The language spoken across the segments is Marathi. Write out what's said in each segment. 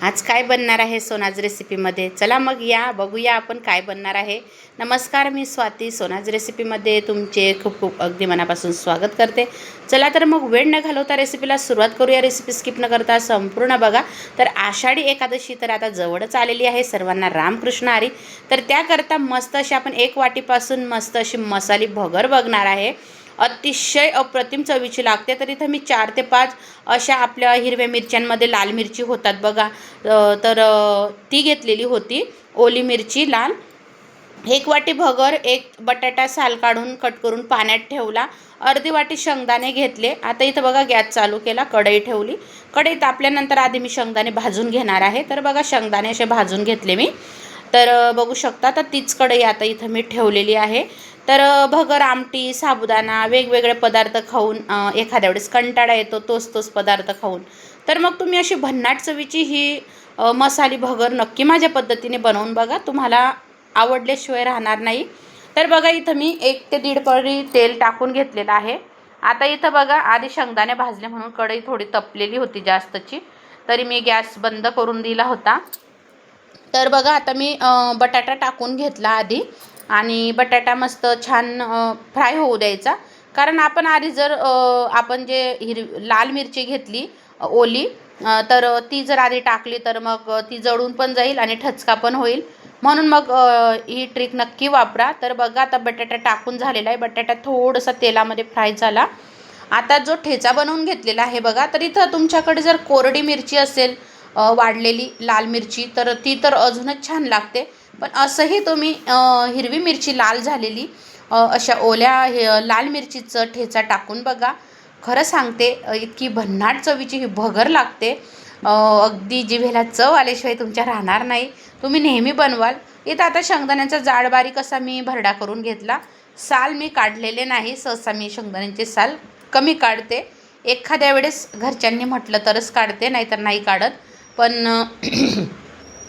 आज काय बनणार आहे सोनाज रेसिपीमध्ये? चला मग या बघूया आपण काय बनणार आहे. नमस्कार, मी स्वाती सोनाज रेसिपीमध्ये तुमचे खूप खूप अगदी मनापासून स्वागत करते. चला तर मग वेळ न घालवता रेसिपीला सुरुवात करूया. रेसिपी स्किप न करता संपूर्ण बघा. तर आषाढी एकादशी तर आता जवळच आलेली आहे. सर्वांना रामकृष्ण हरी. तर त्याकरता मस्त अशी आपण एक वाटीपासून मस्त अशी मसाली भगर बघणार आहे. अतिशय अप्रतिम चवीची लागते. तर इथं मी 4 ते 5 अशा आपल्या हिरव्या मिरच्यांमध्ये लाल मिरची होतात बघा, ती घेतलेली होती. ओली मिरची लाल, एक वाटी भगर, एक बटाटा साल काढून कट करून पाण्यात ठेवला, अर्धी वाटी शेंगदाणे घेतले. आता इथं बघा गॅस चालू केला, कढई ठेवली. कढई तापल्यानंतर आधी मी शेंगदाणे भाजून घेणार आहे. तर बघा शेंगदाणे असे भाजून घेतले मी. तर बघू शकता, तर तीच कढई आता इथं मी ठेवलेली आहे. तर भगर आमटी, साबुदाणा, वेगवेगळे पदार्थ खाऊन एखाद्या वेळेस कंटाळा येतो तोच तोच पदार्थ खाऊन. तर मग तुम्ही अशी भन्नाट चवीची ही मसाली भगर नक्की माझ्या पद्धतीने बनवून बघा, तुम्हाला आवडल्याशिवाय राहणार नाही. तर बघा इथं मी 1 ते 1.5 पळी तेल टाकून घेतलेलं आहे. आता इथं बघा आधी शेंगदाणे भाजले म्हणून कढई थोडी तपलेली होती जास्तची, तरी मी गॅस बंद करून दिला होता. तर बघा आता मी बटाटा टाकून घेतला आधी, आणि बटाटा मस्त छान फ्राय होऊ द्यायचा. कारण आपण आधी जर आपण जे लाल मिरची घेतली ओली, तर ती जर आधी टाकली तर मग ती जळून पण जाईल आणि ठचका पण होईल. म्हणून मग ही ट्रिक नक्की वापरा. तर बघा आता बटाटा टाकून झालेला आहे. बटाटा थोडासा तेलामध्ये फ्राय झाला. आता जो ठेचा बनवून घेतलेला आहे बघा, तर इथं तुमच्याकडे जर कोरडी मिरची असेल, वाढलेली लाल मिरची, तर ती तर अजूनच छान लागते. पण असंही तुम्ही हिरवी मिरची लाल झालेली अशा ओल्या लाल मिरचीचं ठेचा टाकून बघा. खरं सांगते, इतकी भन्नाट चवीची ही भगर लागते. अगदी जिभेला चव आल्याशिवाय तुमच्या राहणार नाही. तुम्ही नेहमी बनवाल. इथं आता शेंगदाण्याचा जाड बारीक असा मी भरडा करून घेतला. साल मी काढलेले नाही, सहसा मी शेंगदाण्याचे साल कमी काढते. एखाद्या वेळेस घरच्यांनी म्हटलं तरच काढते, नाहीतर नाही काढत. पण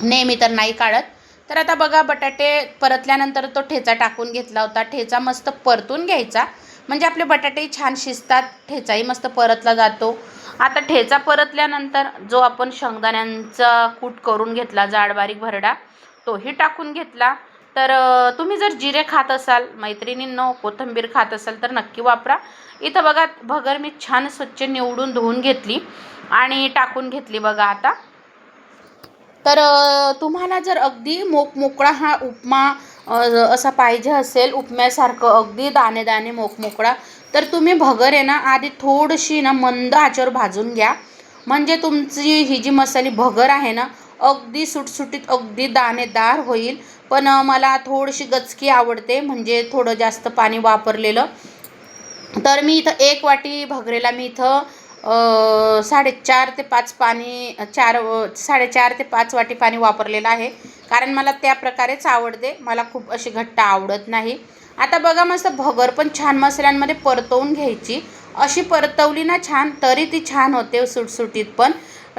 नेहमी तर नाही काढत. तर आता बघा बटाटे परतल्यानंतर तो ठेचा टाकून घेतला होता. ठेचा मस्त परतून घ्यायचा, म्हणजे आपले बटाटे छान शिजतात, ठेचाही मस्त परतला जातो. आता ठेचा परतल्यानंतर जो आपण शेंगदाण्यांचा कूट करून घेतला जाड बारीक भरडा, तोही टाकून घेतला. तर तुम्ही जर जिरे खात असाल मैत्रिणींनो, कोथिंबीर खात असाल तर नक्की वापरा. इथं बघा भगर मी छान स्वच्छ निवडून धुवून घेतली आणि टाकून घेतली बघा आता. तर तुम्हाला जर अगदी मोकळा हा उपमा असा पाहिजे असेल, उपम्यासारखं अगदी दाणे दाणे मोकळा, तर तुम्ही भगर आहे ना आधी थोडीशी ना मंद आचेवर भाजून घ्या. म्हणजे तुमची ही जी मसाली भगर आहे ना, अगदी सुटसुटीत अगदी दाणेदार होईल. पण मला थोडीशी गचकी आवडते, म्हणजे थोडं जास्त पाणी वापरलेलं. तर मी इथं 1 वाटी भगरेला मी इथं 4.5 ते 5 पाणी 4.5 ते 5 वाटी पाणी वापरलेलं आहे. कारण मला त्या प्रकारेच आवडते, मला खूप अशी घट्ट आवडत नाही. आता बघा मस्त भगर पण छान मसाल्यांमध्ये परतवून घ्यायची. अशी परतवली ना छान, तरी ती छान होते सुटसुटीत. पण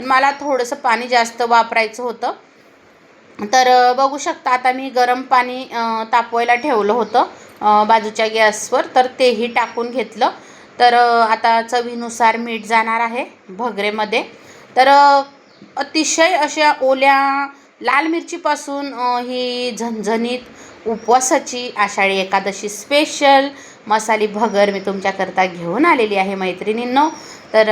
मला थोडंसं पाणी जास्त वापरायचं होतं. तर बघू शकता आता मी गरम पाणी तापवायला ठेवलं होतं बाजूच्या गॅसवर, तर तेही टाकून घेतलं. तर आता चवीनुसार मीठ जाणार आहे भगरेमध्ये. तर अतिशय अशा ओल्या लाल मिरचीपासून ही झणझणीत उपवासाची आषाढी एकादशी स्पेशल मसाली भगर मी तुमच्याकरता घेऊन आलेली आहे मैत्रिणींनो. तर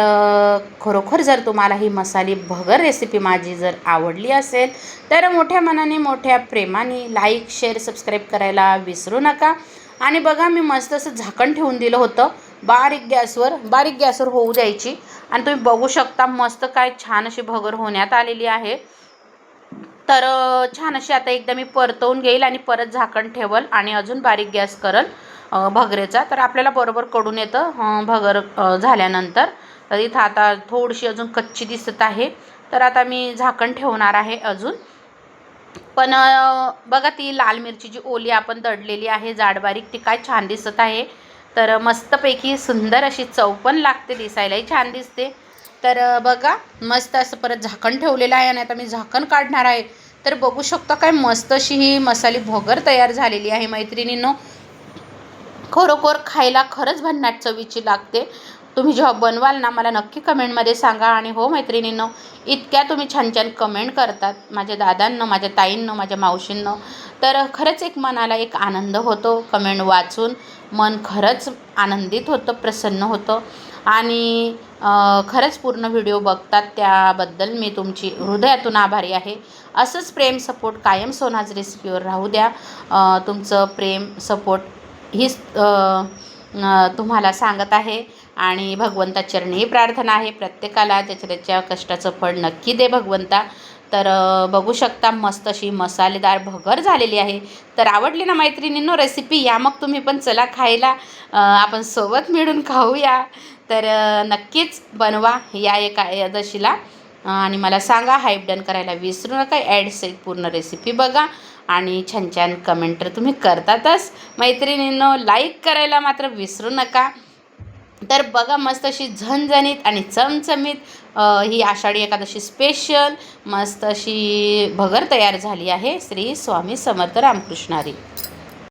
खरोखर जर तुम्हाला ही मसाली भगर रेसिपी माझी जर आवडली असेल, तर मोठ्या मनाने मोठ्या प्रेमाने लाईक शेअर सबस्क्राईब करायला विसरू नका. आणि बघा मी मस्त असं झाकण ठेवून दिलं होतं बारीक गॅसवर होऊ द्यायची. आणि तुम्ही बघू शकता मस्त काय छान अशी भगर होण्यात आलेली आहे. तर छान अशी आता एकदा मी परतवून घेईल आणि परत झाकण ठेवल आणि अजून बारीक गॅस करल भगरेचा. तर आपल्याला बरोबर कडून येतं भगर झाल्यानंतर. तर इथं आता थोडीशी अजून कच्ची दिसत आहे, तर आता मी झाकण ठेवणार आहे अजून. पण बघा ती लाल मिरची जी ओली आपण दडलेली आहे जाड बारीक, ती काय छान दिसत आहे. तर मस्तपैकी सुंदर अशी चव पण लागते, दिसायलाही छान दिसते. तर बघा मस्त असं परत झाकण ठेवलेलं आहे आणि आता मी झाकण काढणार आहे. तर बघू शकता काय मस्त अशी ही मसाली भगर तयार झालेली आहे मैत्रिणींनो. खरोखर खायला खरंच भन्नाट चवीची लागते. तुम्ही जेव्हा बनवाल ना मला नक्की कमेंटमध्ये सांगा. आणि हो मैत्रिणींनो, इतक्या तुम्ही छान छान कमेंट करतात माझ्या दादांना, माझ्या ताईंना, माझ्या मावशींना, तर खरंच एक मनाला एक आनंद होतो. कमेंट वाचून मन खरंच आनंदित होतं, प्रसन्न होतं. आणि खरंच पूर्ण व्हिडिओ बघतात त्याबद्दल मी तुमची हृदयातून आभारी आहे. असंच प्रेम सपोर्ट कायम सोनाज रेसिपीवर राहू द्या. तुमचं प्रेम सपोर्ट हीच तुम्हाला सांगत आहे. आणि भगवंताचरणी प्रार्थना आहे प्रत्येकाला त्याच्या त्याच्या कष्टाचं फळ नक्की दे भगवंता. तर बघू शकता मस्त अशी मसालेदार भगर झालेली आहे. तर आवडली ना मैत्रिणींनो रेसिपी? या मग तुम्ही पण चला खायला, आपण सोबत मिळून खाऊया. तर नक्कीच बनवा या एकादशीला. आणि मला सांगा, हाईप डन करायला विसरू नका. ॲड सहित पूर्ण रेसिपी बघा. आणि छान छान कमेंट तर तुम्ही करतातच मैत्रिणींनो, लाईक करायला मात्र विसरू नका. तर बघा मस्त अशी झणझणीत आणि चमचमीत ही आषाढी एकादशी स्पेशल मस्त अशी भगर तयार झाली आहे. श्री स्वामी समर्थ रामकृष्ण हरी.